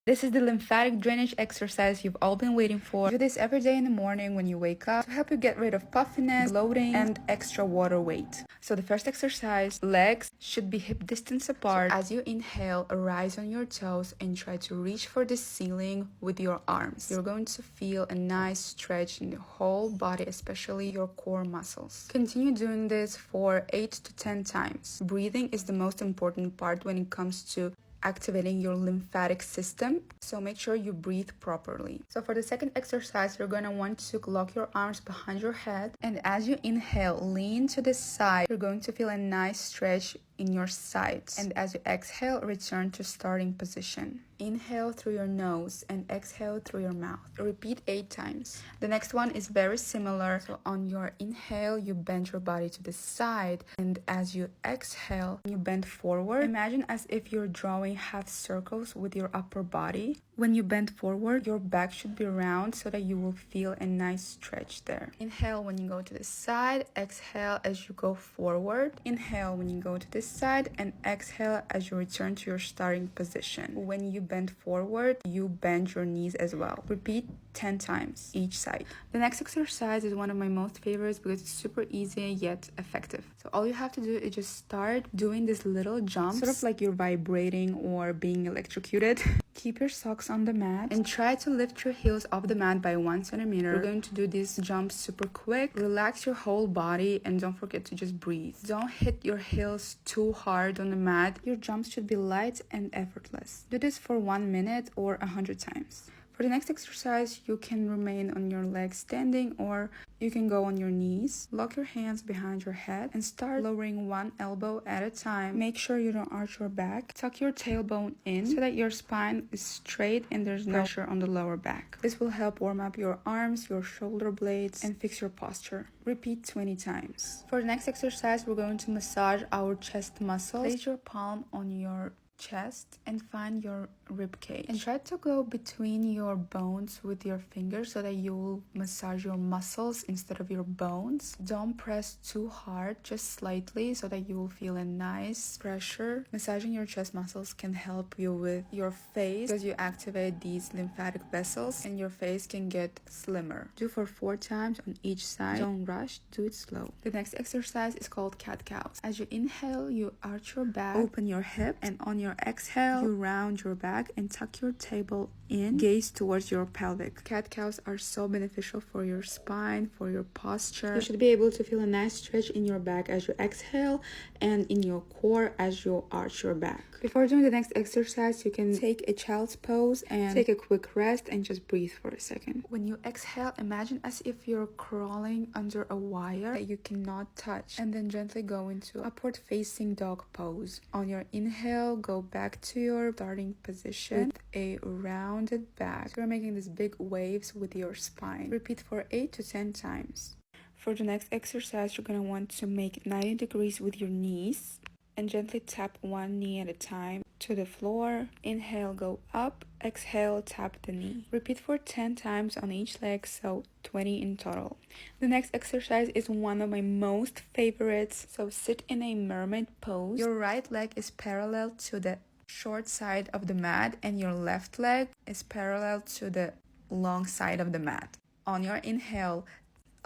This is the lymphatic drainage exercise you've all been waiting for. Do this every day in the morning when you wake up to help you get rid of puffiness, bloating, and extra water weight. So the first exercise, legs should be hip distance apart. So as you inhale, rise on your toes and try to reach for the ceiling with your arms. You're going to feel a nice stretch in the whole body, especially your core muscles. Continue doing this for 8 to 10 times. Breathing is the most important part when it comes to activating your lymphatic system, so make sure you breathe properly. So for the second exercise, you're going to want to lock your arms behind your head, and as you inhale, lean to the side. You're going to feel a nice stretch in your sides, and as you exhale, return to starting position. Inhale through your nose and exhale through your mouth. Repeat 8 times. The next one is very similar. So on your inhale, you bend your body to the side, and as you exhale, you bend forward. Imagine as if you're drawing half circles with your upper body. When you bend forward, your back should be round so that you will feel a nice stretch there. Inhale when you go to the side, exhale as you go forward. Inhale when you go to the side, and exhale as you return to your starting position. When you bend forward, you bend your knees as well. Repeat 10 times each side. The next exercise is one of my most favorites because it's super easy yet effective. So all you have to do is just start doing this little jump, sort of like you're vibrating or being electrocuted. Keep your socks on the mat and try to lift your heels off the mat by 1 centimeter. We're going to do these jumps super quick. Relax your whole body and don't forget to just breathe. Don't hit your heels too hard on the mat. Your jumps should be light and effortless. Do this for 1 minute or 100 times. For the next exercise, you can remain on your legs standing, or you can go on your knees. Lock your hands behind your head and start lowering one elbow at a time. Make sure you don't arch your back. Tuck your tailbone in so that your spine is straight and there's no pressure on the lower back. This will help warm up your arms, your shoulder blades, and fix your posture. Repeat 20 times. For the next exercise, we're going to massage our chest muscles. Place your palm on your chest and find your rib cage, and try to go between your bones with your fingers so that you will massage your muscles instead of your bones. Don't press too hard, just slightly, so that you will feel a nice pressure. Massaging your chest muscles can help you with your face because you activate these lymphatic vessels and your face can get slimmer. Do for 4 times on each side. Don't rush, do it slow. The next exercise is called cat-cows. As you inhale, you arch your back, open your hip, and on your exhale, you round your back and tuck your tail in, gaze towards your pelvic. Cat-cows are so beneficial for your spine, for your posture. You should be able to feel a nice stretch in your back as you exhale and in your core as you arch your back. Before doing the next exercise, you can take a child's pose and take a quick rest and just breathe for a second. When you exhale, imagine as if you're crawling under a wire that you cannot touch, and then gently go into upward facing dog pose. On your inhale, go back to your starting position with a rounded back. So you're making these big waves with your spine. Repeat for 8 to 10 times. For the next exercise, you're going to want to make 90 degrees with your knees and gently tap one knee at a time to the floor. Inhale, go up. Exhale, tap the knee. Repeat for 10 times on each leg, so 20 in total. The next exercise is one of my most favorites. So sit in a mermaid pose. Your right leg is parallel to the short side of the mat and your left leg is parallel to the long side of the mat. On your inhale,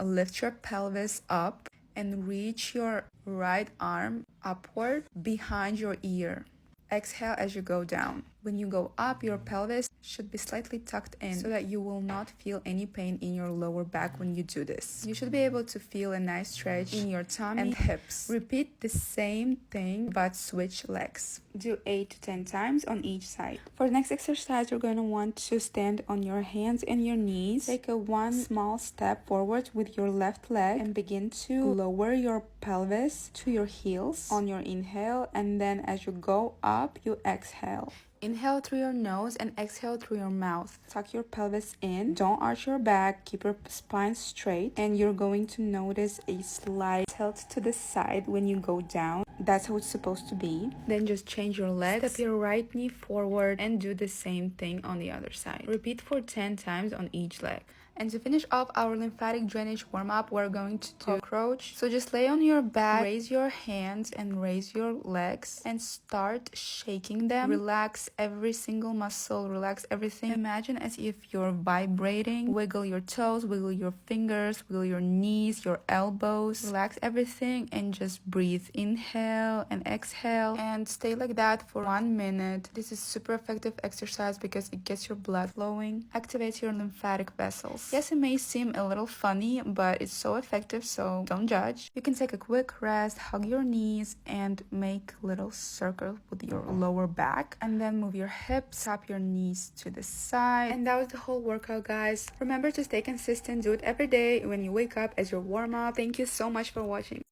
lift your pelvis up and reach your right arm upward behind your ear. Exhale as you go down. When you go up, your pelvis should be slightly tucked in so that you will not feel any pain in your lower back when you do this. You should be able to feel a nice stretch in your tummy and hips. Repeat the same thing but switch legs. Do 8 to 10 times on each side. For the next exercise, you're going to want to stand on your hands and your knees. Take one small step forward with your left leg and begin to lower your pelvis to your heels on your inhale, and then as you go up, you exhale. Inhale through your nose and exhale through your mouth. Tuck your pelvis in. Don't arch your back. Keep your spine straight. And you're going to notice a slight tilt to the side when you go down. That's how it's supposed to be. Then just change your legs. Step your right knee forward and do the same thing on the other side. Repeat for 10 times on each leg. And to finish off our lymphatic drainage warm-up, we're going to do crouch. So just lay on your back, raise your hands and raise your legs and start shaking them. Relax every single muscle, relax everything. Imagine as if you're vibrating. Wiggle your toes, wiggle your fingers, wiggle your knees, your elbows. Relax everything and just breathe. Inhale and exhale and stay like that for 1 minute. This is super effective exercise because it gets your blood flowing, activates your lymphatic vessels. Yes, it may seem a little funny, but it's so effective, so don't judge. You can take a quick rest, hug your knees, and make little circles with your lower back. And then move your hips, tap your knees to the side. And that was the whole workout, guys. Remember to stay consistent. Do it every day when you wake up as your warm-up. Thank you so much for watching.